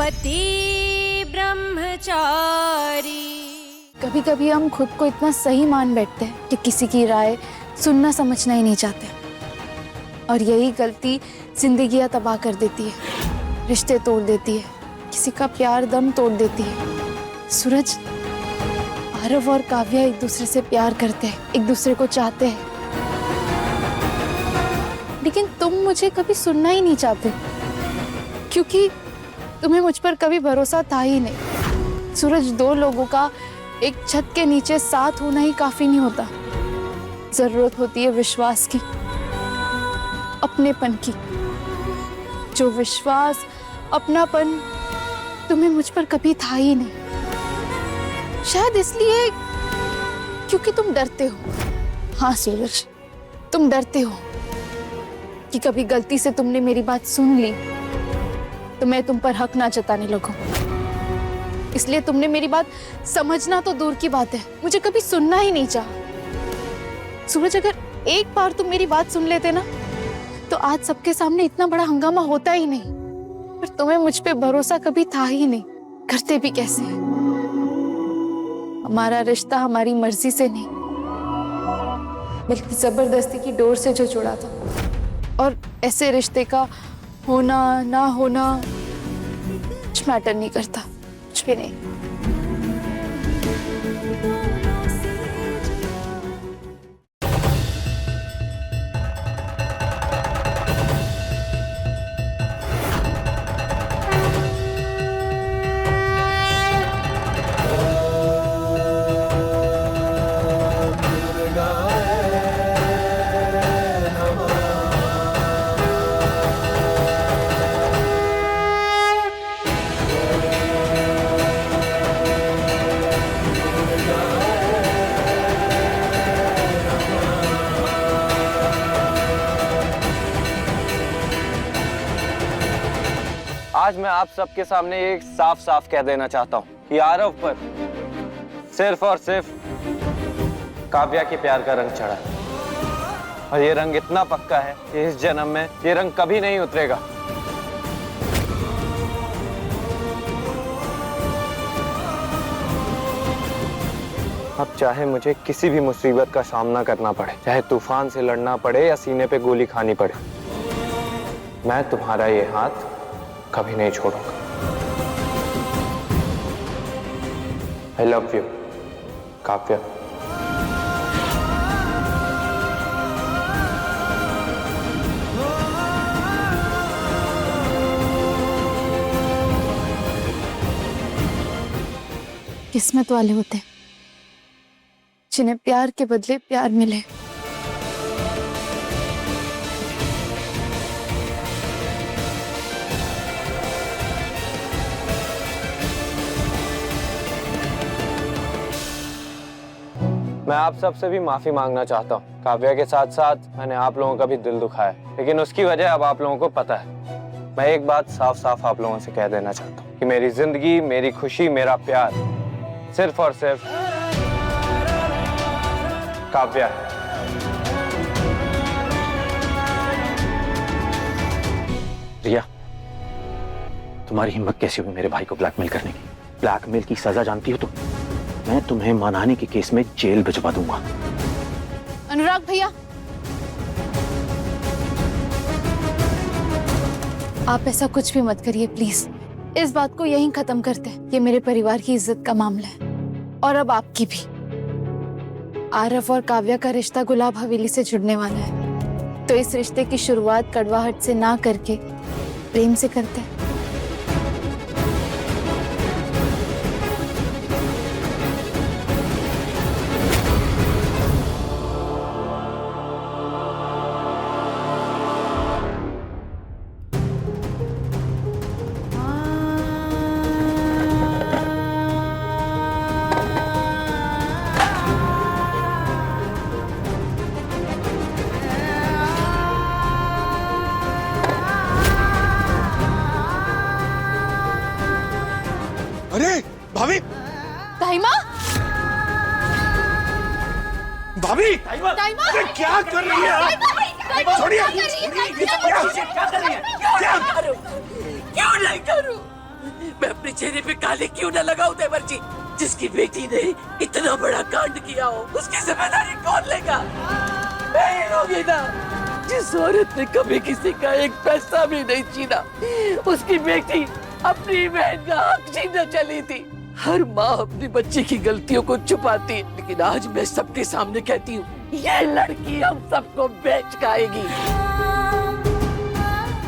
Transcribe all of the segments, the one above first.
पति ब्रह्मचारी। कभी कभी हम खुद को इतना सही मान बैठते हैं कि किसी की राय सुनना समझना ही नहीं चाहते, और यही गलती जिंदगियां तबाह कर देती है, रिश्ते तोड़ देती है, किसी का प्यार दम तोड़ देती है। सूरज, आरव और काव्या एक दूसरे से प्यार करते हैं, एक दूसरे को चाहते हैं, लेकिन तुम मुझे कभी सुनना ही नहीं चाहते, क्योंकि तुम्हें मुझ पर कभी भरोसा था ही नहीं। सूरज, दो लोगों का एक छत के नीचे साथ होना ही काफी नहीं होता, जरूरत होती है विश्वास की, अपनेपन की। जो विश्वास, अपनापन तुम्हें मुझ पर कभी था ही नहीं। शायद इसलिए क्योंकि तुम डरते हो। हाँ सूरज, तुम डरते हो कि कभी गलती से तुमने मेरी बात सुन ली तो मैं तुम पर हक ना जताने लगूं। इसलिए तुमने मेरी बात समझना तो दूर की बात है, मुझे कभी सुनना ही नहीं चाहा। सूरज, अगर एक बार तुम मेरी बात सुन लेते ना तो आज सबके सामने इतना बड़ा हंगामा होता ही नहीं। पर तुम्हें मुझ पे भरोसा कभी था ही नहीं, करते भी कैसे? हमारा रिश्ता हमारी मर्जी से नहीं बल्कि जबरदस्ती की डोर से जो जुड़ा था, और ऐसे रिश्ते का होना ना होना कुछ मैटर नहीं करता, कुछ भी नहीं। आज मैं आप सबके सामने एक साफ साफ कह देना चाहता हूँ कि आरव पर सिर्फ और सिर्फ काव्या के प्यार का रंग चढ़ा है, और ये रंग इतना पक्का है कि इस जन्म में ये रंग कभी नहीं उतरेगा। अब चाहे मुझे किसी भी मुसीबत का सामना करना पड़े, चाहे तूफान से लड़ना पड़े या सीने पे गोली खानी पड़े, मैं तुम्हारा ये हाथ कभी नहीं छोड़ूंगा। I love you, Kavya. किस्मत वाले होते हैं जिन्हें प्यार के बदले प्यार मिले। मैं आप सबसे भी माफी मांगना चाहता हूँ। काव्या के साथ साथ मैंने आप लोगों का भी दिल दुखाया, लेकिन उसकी वजह अब आप लोगों को पता है। मैं एक बात साफ साफ आप लोगों से कह देना चाहता हूँ कि मेरी जिंदगी, मेरी खुशी, मेरा प्यार सिर्फ और सिर्फ काव्या है। रिया, तुम्हारी हिम्मत कैसी हुई मेरे भाई को ब्लैकमेल करने की? ब्लैकमेल की सजा जानती हो तुम? मैं तुम्हें मानहानि के केस में जेल भिजवा दूंगा। अनुराग भैया, आप ऐसा कुछ भी मत करिए प्लीज। इस बात को यहीं खत्म करते हैं। ये मेरे परिवार की इज्जत का मामला है, और अब आपकी भी। आरव और काव्या का रिश्ता गुलाब हवेली से जुड़ने वाला है, तो इस रिश्ते की शुरुआत कड़वाहट से ना करके प्रेम से करते हैं। अरे भाभी, ताईमा, भाभी, ताईमा, अरे क्या कर रही है आप? छोड़िए, क्या कर रही है? क्या कर रही है? क्यों नहीं करूं? मैं अपने चेहरे पे काले क्यों न लगाऊं देवर जी? जिसकी बेटी ने इतना बड़ा कांड किया हो, उसकी जिम्मेदारी कौन लेगा? मैं ही लूंगी ना। जिस औरत ने कभी किसी का एक पैसा भी नहीं छीना, उसकी बेटी अपनी बहन का हक छीनने चली थी। हर माँ अपनी बच्ची की गलतियों को छुपाती है, लेकिन आज मैं सबके सामने कहती हूँ, ये लड़की हम सबको बेच खाएगी।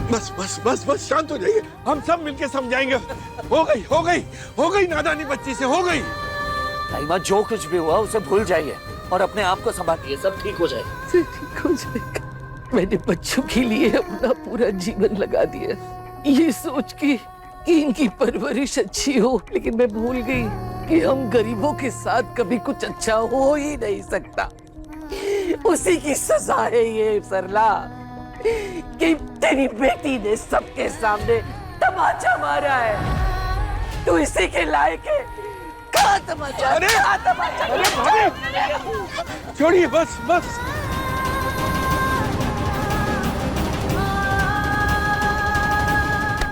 बस बस बस बस शांत हो जाइए, हम सब मिलके समझाएंगे। हो गई नादानी बच्ची से, हो गई। ताई माँ, जो कुछ भी हुआ उसे भूल जाइए और अपने आप को संभालिए, सब ठीक हो जाएगा। ठीक हो जाएगा। मैंने बच्चों के लिए अपना पूरा जीवन लगा दिया, ये सोच के कि इनकी परवरिश अच्छी हो, लेकिन मैं भूल गई कि हम गरीबों के साथ कभी कुछ अच्छा हो ही नहीं सकता। उसी की सजा है ये सरला, कि तेरी बेटी ने सबके सामने तमाचा मारा है। तू इसी के लायक है। कहाँ तमाचा? अरे! कहाँ तमाचा? अरे भाभी! छोड़िए, बस बस।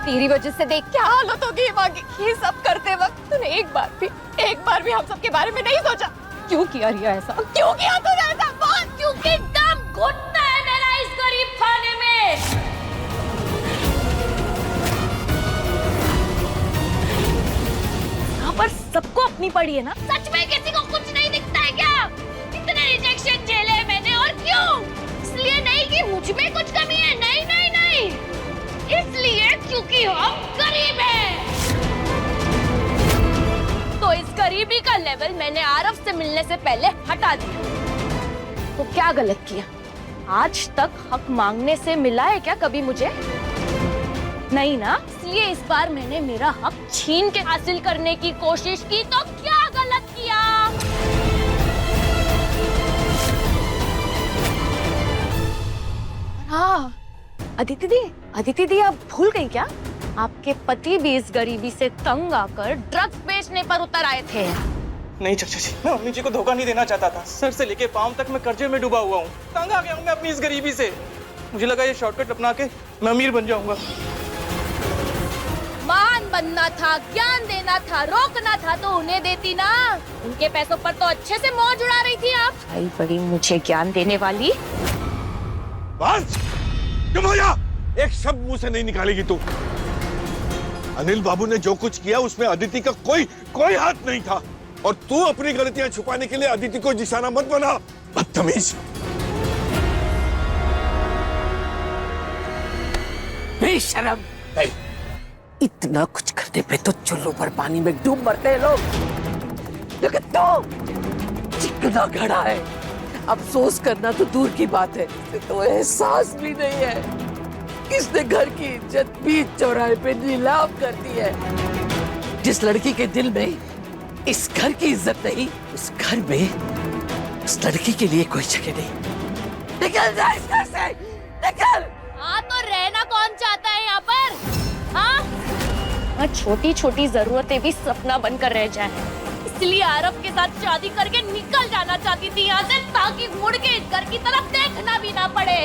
तेरी वजह से देख क्या हालत होगी माँ की। ये सब करते वक्त तूने एक बार भी हम सब के बारे में नहीं सोचा। क्यों किया रिया ऐसा? क्यों किया तूने ऐसा? बोल। क्योंकि दम घुटता है मेरा इस गरीब खाने में। यहाँ पर सबको अपनी पड़ी है ना? सच में किसी को कुछ नहीं दिखता है क्या? इतने रिजेक्शन झेले मैंने, और क्यों? इसलिए नहीं कि मुझ में कुछ कमी है, नहीं नहीं नहीं, इसलिए क्योंकि हम गरीब हैं। तो इस गरीबी का लेवल मैंने आरव से मिलने से पहले हटा दिया। तो क्या गलत किया? आज तक हक मांगने से मिला है क्या कभी मुझे? नहीं ना। इसलिए इस बार मैंने मेरा हक छीन के हासिल करने की कोशिश की। तो क्या गलत किया? हाँ, अदिति दी आप भूल गई क्या? आपके पति भी इस गरीबी से तंग आकर ड्रग्स बेचने पर उतर आए थे। नहीं चाचा जी, मैं मम्मी जी को धोखा नहीं देना चाहता था। सर से लेके पांव तक मैं कर्जे में डूबा हुआ हूँ। तंग आ गया हूँ मैं अपनी इस गरीबी से। मुझे लगा ये शॉर्टकट अपना के मैं अमीर बन जाऊंगा। मान बनना था, ज्ञान देना था, रोकना था तो उन्हें देती ना। उनके पैसों पर तो अच्छे से मौज उड़ा रही थी आप। आई बड़ी मुझे ज्ञान देने वाली। बस तुम हो जा, एक शब्द मुंह से नहीं निकालेगी तू। अनिल बाबू ने जो कुछ किया उसमें अदिति का कोई हाथ नहीं था, और तू अपनी गलतियां छुपाने के लिए अदिति को निशाना मत बना, बदतमीज। बेशरम। इतना कुछ करने पे तो चुल्लू पर पानी में डूब मरते हैं लोग, लेकिन तो चिकना घड़ा है। अफसोस करना तो दूर की बात है, तो एहसास भी नहीं है। किसने घर की इज्जत बीच चौराहे पे नीलाम कर दी है? जिस लड़की के दिल में इस घर की इज्जत नहीं, उस घर में उस लड़की के लिए कोई जगह नहीं। निकल जा इस घर से, निकल। हाँ तो रहना कौन चाहता है यहाँ पर? हाँ, छोटी छोटी जरूरतें भी सपना बनकर रह जाए, इसलिए आरव के साथ शादी करके निकल जाना चाहती थी यहाँ से, ताकि मुड़ के इस घर की तरफ देखना भी ना पड़े।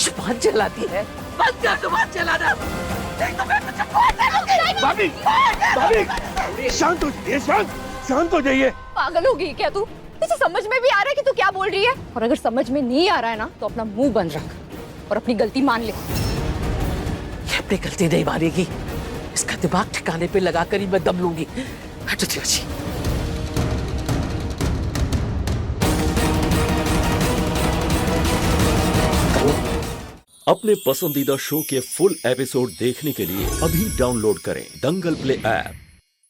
जुबान चलाती है, बंद कर जुबान चलाना। भाभी शांत हो जाइए, शांत हो जाइए। पागल हो गई क्या तू? तुझे समझ में भी आ रहा है कि तू क्या बोल रही है? और अगर समझ में नहीं आ रहा है ना, तो अपना मुंह बंद रख और अपनी गलती मान ले। ये अपनी गलती नहीं मानेगी, इसका दिमाग ठिकाने पे लगाकर ही मैं दम लूंगी। हटो जी। अपने पसंदीदा शो के फुल एपिसोड देखने के लिए अभी डाउनलोड करें दंगल प्ले ऐप।